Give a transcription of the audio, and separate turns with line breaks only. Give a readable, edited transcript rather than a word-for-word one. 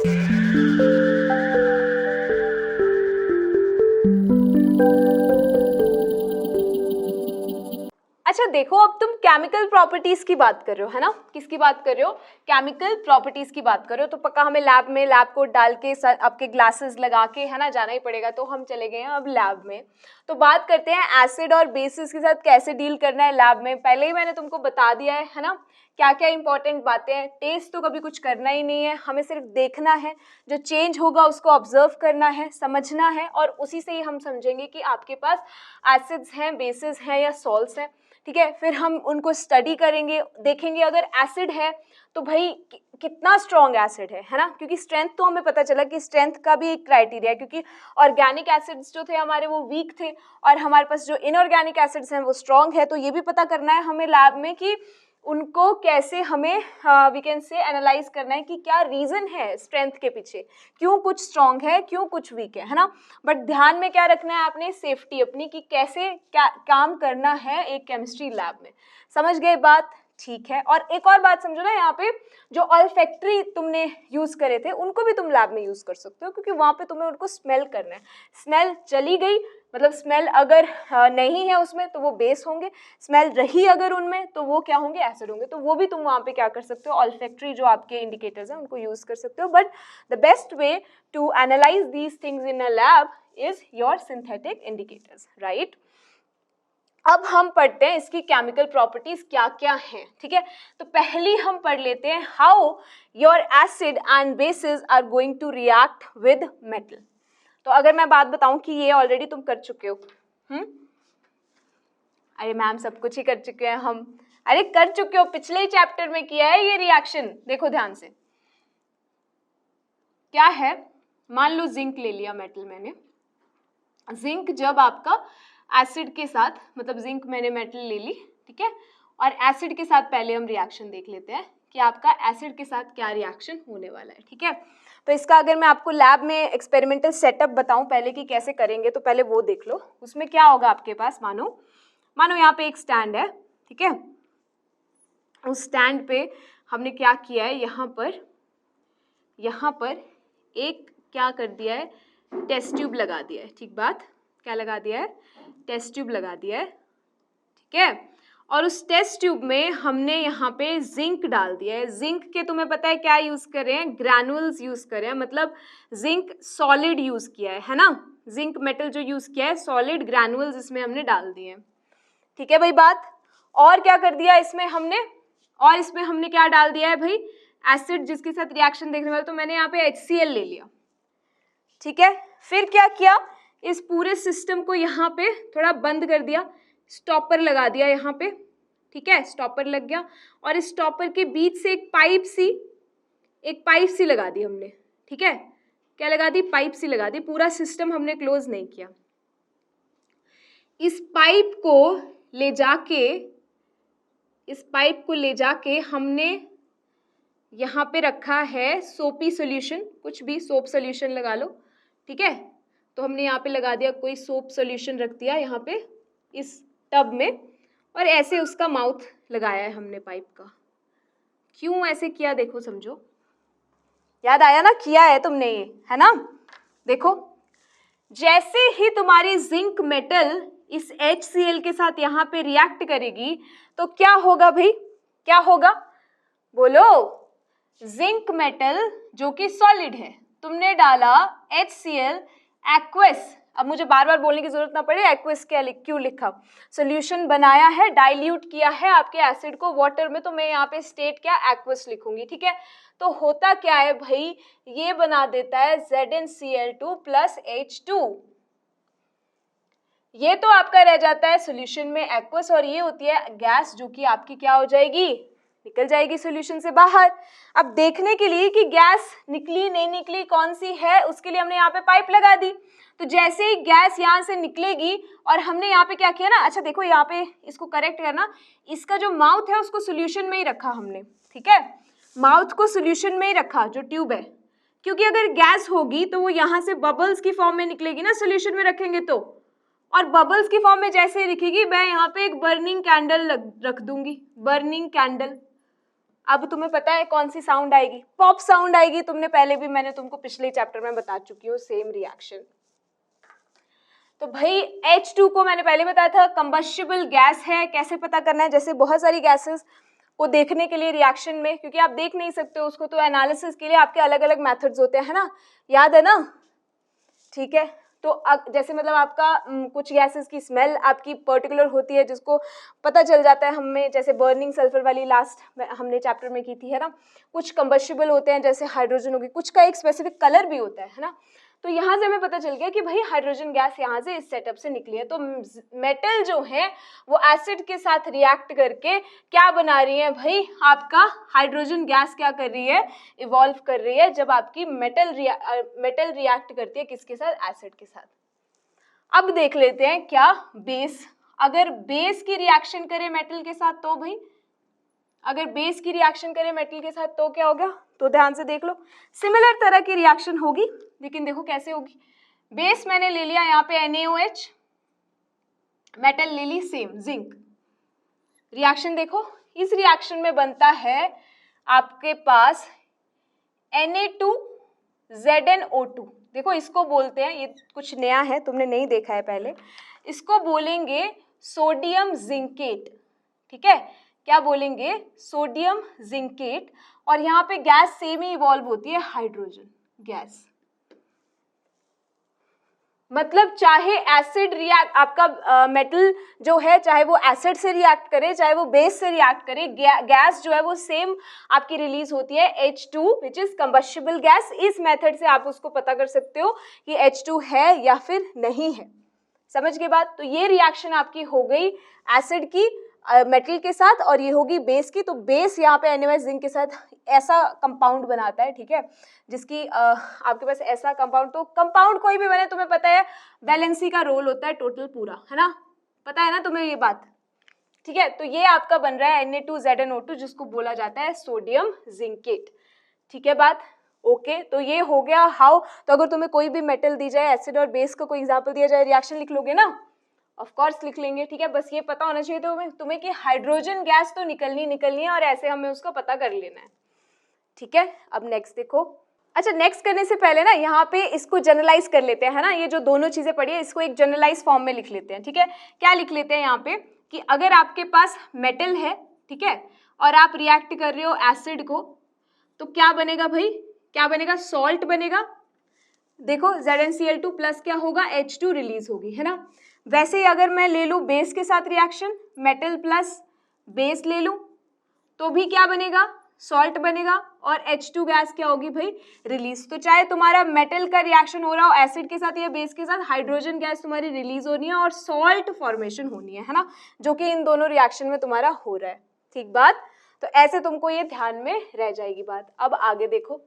अच्छा देखो, अब तुम केमिकल प्रॉपर्टीज की बात कर रहे हो, है ना? किसकी बात कर रहे हो? केमिकल प्रॉपर्टीज की बात कर रहे हो। तो पक्का हमें लैब में लैब कोट डाल के आपके ग्लासेस लगा के, है ना, जाना ही पड़ेगा। तो हम चले गए हैं अब लैब में। तो बात करते हैं एसिड और बेसिस के साथ कैसे डील करना है लैब में। पहले ही मैंने तुमको बता दिया है ना, क्या क्या इंपॉर्टेंट बातें हैं। टेस्ट तो कभी कुछ करना ही नहीं है, हमें सिर्फ देखना है, जो चेंज होगा उसको ऑब्जर्व करना है, समझना है, और उसी से ही हम समझेंगे कि आपके पास एसिड्स हैं, बेसिस हैं या सॉल्ट्स हैं। ठीक है, फिर हम उनको स्टडी करेंगे, देखेंगे अगर एसिड है तो भाई कितना स्ट्रॉन्ग एसिड है ना, क्योंकि स्ट्रेंथ तो हमें पता चला कि स्ट्रेंथ का भी एक क्राइटेरिया है, क्योंकि ऑर्गेनिक एसिड्स जो थे हमारे वो वीक थे और हमारे पास जो इनऑर्गेनिक एसिड्स हैं वो स्ट्रॉन्ग है। तो ये भी पता करना है हमें लैब में कि उनको कैसे हमें वी कैन से एनालाइज करना है कि क्या रीज़न है स्ट्रेंथ के पीछे, क्यों कुछ स्ट्रॉन्ग है, क्यों कुछ वीक है ना। बट ध्यान में क्या रखना है आपने, सेफ्टी अपनी, कि कैसे क्या काम करना है एक केमिस्ट्री लैब में। समझ गए बात? ठीक है। और एक और बात समझो ना, यहाँ पे जो ऑल्फैक्टरी तुमने यूज़ करे थे उनको भी तुम लैब में यूज़ कर सकते हो, क्योंकि वहाँ पे तुम्हें उनको स्मेल करना है। स्मेल चली गई मतलब स्मेल अगर नहीं है उसमें तो वो बेस होंगे, स्मेल रही अगर उनमें तो वो क्या होंगे, एसिड होंगे। तो वो भी तुम वहाँ पे क्या कर सकते हो, ऑल्फैक्टरी जो आपके इंडिकेटर्स हैं उनको यूज़ कर सकते हो। But the best way to analyse these things in a lab is your synthetic indicators, right. अब हम पढ़ते हैं इसकी केमिकल प्रॉपर्टीज क्या क्या हैं। ठीक है, तो पहली हम पढ़ लेते हैं how your acid and bases are going to react with metal. तो अगर मैं बात बताऊं कि ये ऑलरेडी तुम कर चुके हो, अरे मैम सब कुछ ही कर चुके हैं हम, अरे कर चुके हो, पिछले ही चैप्टर में किया है ये रिएक्शन। देखो ध्यान से, क्या है, मान लो जिंक ले लिया मेटल मैंने। जिंक जब आपका एसिड के साथ, मतलब जिंक मैंने मेटल ले ली, ठीक है, और एसिड के साथ पहले हम रिएक्शन देख लेते हैं कि आपका एसिड के साथ क्या रिएक्शन होने वाला है। ठीक है, तो इसका अगर मैं आपको लैब में एक्सपेरिमेंटल सेटअप बताऊं पहले कि कैसे करेंगे, तो पहले वो देख लो। उसमें क्या होगा आपके पास, मानो यहाँ पे एक स्टैंड है, ठीक है, उस स्टैंड पे हमने क्या किया है, यहाँ पर एक क्या कर दिया है, टेस्ट ट्यूब लगा दिया है। ठीक बात, क्या लगा दिया है, टेस्ट ट्यूब लगा दिया है, ठीक है। और उस टेस्ट ट्यूब में हमने यहाँ पे जिंक डाल दिया है। जिंक के तुम्हें पता है क्या यूज़ कर रहे हैं, ग्रैनुअल्स यूज़ कर रहे हैं, मतलब जिंक सॉलिड यूज़ किया है ना। जिंक मेटल जो यूज़ किया है, सॉलिड ग्रैनुअल्स इसमें हमने डाल दिए हैं। ठीक है भाई बात। और क्या कर दिया इसमें हमने, और इसमें हमने क्या डाल दिया है भाई, एसिड जिसके साथ रिएक्शन देखने वाला। तो मैंने यहाँ पे HCl ले लिया, ठीक है। फिर क्या किया, इस पूरे सिस्टम को यहाँ पे थोड़ा बंद कर दिया, स्टॉपर लगा दिया यहाँ पे, ठीक है, स्टॉपर लग गया। और इस स्टॉपर के बीच से एक पाइप सी लगा दी हमने, ठीक है। क्या लगा दी, पाइप सी लगा दी। पूरा सिस्टम हमने क्लोज नहीं किया। इस पाइप को ले जाके हमने यहाँ पे रखा है सोपी सोल्यूशन, कुछ भी सोप सोल्यूशन लगा लो, ठीक है। तो हमने यहाँ पे लगा दिया, कोई सोप सोल्यूशन रख दिया यहाँ पे इस टब में, और ऐसे उसका माउथ लगाया है हमने पाइप का। क्यों ऐसे किया, देखो समझो, याद आया ना, किया है तुमने ये, है ना। देखो, जैसे ही तुम्हारी जिंक मेटल इस HCl के साथ यहाँ पे रिएक्ट करेगी तो क्या होगा भाई, क्या होगा, बोलो। जिंक मेटल जो कि सॉलिड है, तुमने डाला HCl एक्वस, अब मुझे बार बार बोलने की जरूरत ना पड़े, एक्वस क्यों लिखा, सोल्यूशन बनाया है, डाइल्यूट किया है आपके एसिड को वाटर में, तो मैं यहाँ पे स्टेट क्या, एक्वस लिखूंगी, ठीक है। तो होता क्या है भाई, ये बना देता है ZnCl2 प्लस H2, ये तो आपका रह जाता है सोल्यूशन में एक्वस, और ये होती है गैस जो कि आपकी क्या हो जाएगी, निकल जाएगी सोल्यूशन से बाहर। अब देखने के लिए कि गैस निकली नहीं निकली, कौन सी है, उसके लिए हमने यहाँ पे पाइप लगा दी। तो जैसे ही गैस यहाँ से निकलेगी, और हमने यहाँ पे क्या किया ना, अच्छा देखो यहाँ पे इसको करेक्ट करना, इसका जो माउथ है उसको सोल्यूशन में ही रखा हमने, ठीक है, माउथ को सोल्यूशन में ही रखा जो ट्यूब है, क्योंकि अगर गैस होगी तो वो यहाँ से बबल्स की फॉर्म में निकलेगी ना, सोल्यूशन में रखेंगे तो, और बबल्स की फॉर्म में जैसे ही दिखेगी, मैं यहाँ पे एक बर्निंग कैंडल रख दूंगी, बर्निंग कैंडल, अब तुम्हें पता है कौन सी साउंड आएगी, पॉप साउंड आएगी। तुमने पहले भी, मैंने तुमको पिछले चैप्टर में बता चुकी हूँ सेम रिएक्शन। तो भाई H2 को मैंने पहले बताया था कंबस्टिबल गैस है। कैसे पता करना है, जैसे बहुत सारी गैसेस को देखने के लिए रिएक्शन में, क्योंकि आप देख नहीं सकते हो उसको, तो एनालिसिस के लिए आपके अलग अलग मेथड्स होते हैं, है ना, याद है ना, ठीक है। तो जैसे मतलब आपका कुछ गैसेस की स्मेल आपकी पर्टिकुलर होती है जिसको पता चल जाता है हमें, जैसे बर्निंग सल्फर वाली लास्ट हमने चैप्टर में की थी, है ना। कुछ कंबस्टिबल होते हैं जैसे हाइड्रोजन होगी, कुछ का एक स्पेसिफिक कलर भी होता है ना। तो यहाँ से हमें पता चल गया कि भाई हाइड्रोजन गैस यहाँ से इस सेटअप से निकली है। तो मेटल जो है वो एसिड के साथ रिएक्ट करके क्या बना रही है भाई, आपका हाइड्रोजन गैस क्या कर रही है, इवॉल्व कर रही है जब आपकी मेटल रिएक्ट करती है किसके साथ, एसिड के साथ। अब देख लेते हैं क्या बेस, अगर बेस की रिएक्शन करे मेटल के साथ तो भाई, अगर बेस की रिएक्शन करे मेटल के साथ तो क्या होगा, तो ध्यान से देख लो, सिमिलर तरह की रिएक्शन होगी, लेकिन देखो कैसे होगी। बेस मैंने ले लिया यहाँ पे NaOH, मेटल ले ली सेम जिंक। रिएक्शन देखो, इस रिएक्शन में बनता है आपके पास Na2ZnO2। देखो इसको बोलते हैं, ये कुछ नया है, तुमने नहीं देखा है पहले, इसको बोलेंगे सोडियम जिंकेट, ठीक है। क्या बोलेंगे, सोडियम जिंकेट। और यहाँ पे गैस सेम ही इवॉल्व होती है, हाइड्रोजन गैस। मतलब चाहे एसिड रिएक्ट, आपका मेटल जो है चाहे वो एसिड से रिएक्ट करे चाहे वो बेस से रिएक्ट करे, गैस जो है वो सेम आपकी रिलीज होती है H2 which is combustible gas. इस मेथड से आप उसको पता कर सकते हो कि H2 है या फिर नहीं है, समझ के बाद। तो ये रिएक्शन आपकी हो गई एसिड की मेटल के साथ, और ये होगी बेस की। तो बेस यहाँ पे NaOH जिंक के साथ ऐसा कंपाउंड बनाता है, ठीक है, जिसकी आपके पास ऐसा कंपाउंड, तो कंपाउंड कोई भी बने तुम्हें पता है वैलेंसी का रोल होता है टोटल पूरा, है ना, पता है ना तुम्हें ये बात, ठीक है। तो ये आपका बन रहा है Na2ZnO2 जिसको बोला जाता है सोडियम जिंकेट, ठीक है बात, ओके। तो ये हो गया हाउ। तो अगर तुम्हें कोई भी मेटल दी जाए, एसिड और बेस का कोई एग्जांपल दिया जाए, रिएक्शन लिख लोगे ना, ऑफ कोर्स लिख लेंगे, ठीक है। बस ये पता होना चाहिए तो तुम्हें कि हाइड्रोजन गैस तो निकलनी है और ऐसे हमें उसका पता कर लेना है, ठीक है। अब नेक्स्ट देखो, अच्छा नेक्स्ट करने से पहले ना यहाँ पे इसको जनरलाइज कर लेते हैं, है ना। ये जो दोनों चीजें पढ़ी है इसको एक जनरलाइज फॉर्म में लिख लेते हैं, ठीक है। क्या लिख लेते हैं यहाँ पे कि अगर आपके पास मेटल है, ठीक है, और आप रिएक्ट कर रहे हो एसिड को, तो क्या बनेगा भाई, क्या बनेगा, सॉल्ट बनेगा। देखो ZnCl2 प्लस क्या होगा, H2 रिलीज होगी, है ना। वैसे ही अगर मैं ले लूँ बेस के साथ रिएक्शन, मेटल प्लस बेस ले लूँ, तो भी क्या बनेगा, सॉल्ट बनेगा, और H2 गैस क्या होगी भाई, रिलीज। तो चाहे तुम्हारा मेटल का रिएक्शन हो रहा हो एसिड के साथ या बेस के साथ, हाइड्रोजन गैस तुम्हारी रिलीज होनी है और सॉल्ट फॉर्मेशन होनी है ना, जो कि इन दोनों रिएक्शन में तुम्हारा हो रहा है, ठीक बात। तो ऐसे तुमको ये ध्यान में रह जाएगी बात। अब आगे देखो,